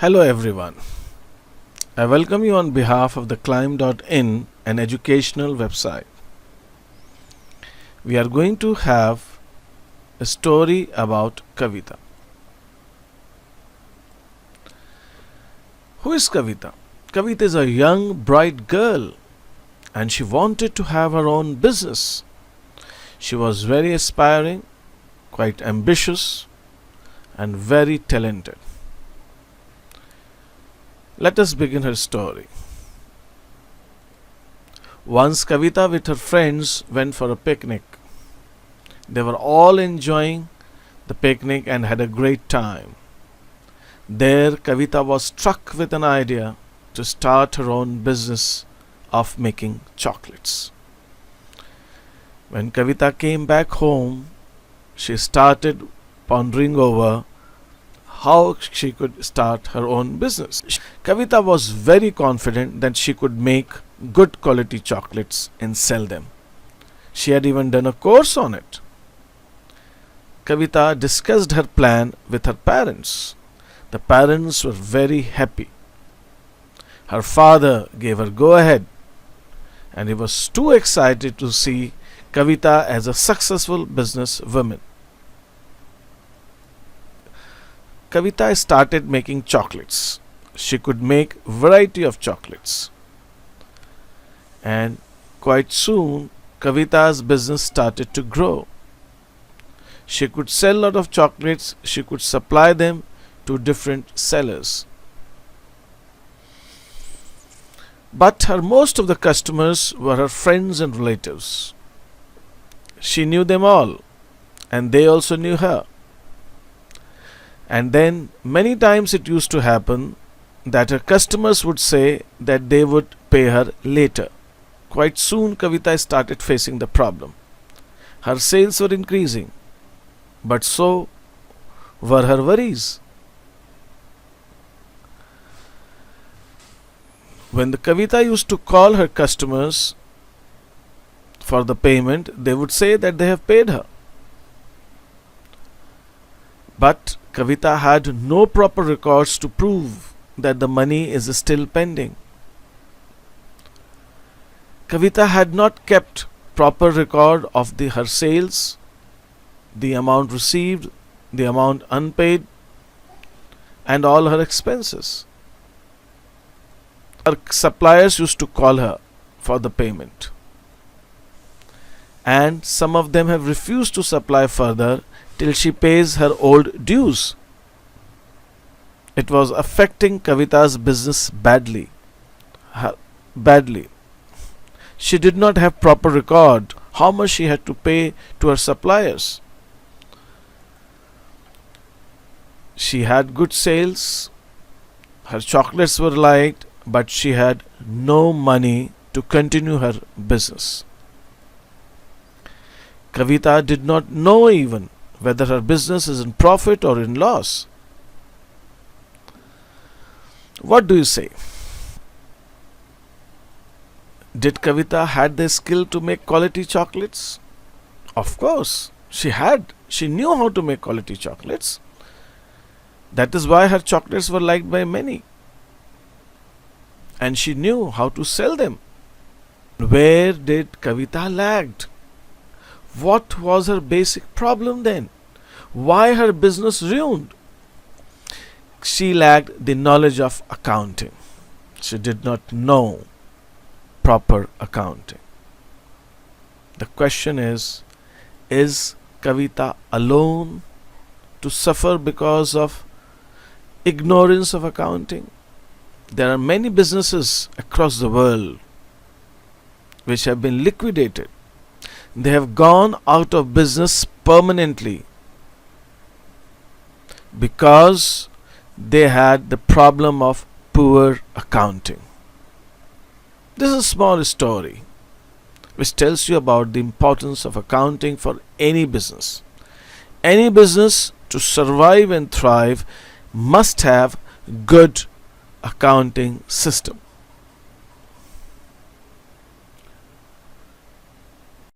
Hello everyone. I welcome you on behalf of the Climb.in, an educational website. We are going to have a story about Kavita. Who is Kavita? Kavita is a young, bright girl and she wanted to have her own business. She was very aspiring, quite ambitious, and very talented. Let us begin her story. Once Kavita with her friends went for a picnic. They were all enjoying the picnic and had a great time. There Kavita was struck with an idea to start her own business of making chocolates. When Kavita came back home, she started pondering over how she could start her own business. Kavita was very confident that she could make good quality chocolates and sell them. She had even done a course on it. Kavita discussed her plan with her parents. The parents were very happy. Her father gave her go ahead and he was too excited to see Kavita as a successful business woman. Kavita started making chocolates. She could make variety of chocolates. And quite soon, Kavita's business started to grow. She could sell a lot of chocolates. She could supply them to different sellers. But most of the customers were her friends and relatives. She knew them all, and they also knew her. And then many times it used to happen that her customers would say that they would pay her later. Quite soon Kavita started facing the problem. Her sales were increasing, but so were her worries. When the Kavita used to call her customers for the payment, they would say that they have paid her. But Kavita had no proper records to prove that the money is still pending. Kavita had not kept proper record of her sales, the amount received, the amount unpaid, and all her expenses. Her suppliers used to call her for the payment, and some of them have refused to supply further till she pays her old dues. It was affecting Kavita's business badly. She did not have proper record how much she had to pay to her suppliers. She had good sales, her chocolates were liked, but she had no money to continue her business. Kavita did not know even whether her business is in profit or in loss. What do you say? Did Kavita had the skill to make quality chocolates? Of course, she had. She knew how to make quality chocolates. That is why her chocolates were liked by many. And she knew how to sell them. Where did Kavita lagged? What was her basic problem then? Why her business ruined? She lacked the knowledge of accounting. She did not know proper accounting. The question is Kavita alone to suffer because of ignorance of accounting? There are many businesses across the world which have been liquidated. They have gone out of business permanently because they had the problem of poor accounting. This is a small story which tells you about the importance of accounting for any business. Any business to survive and thrive must have good accounting system.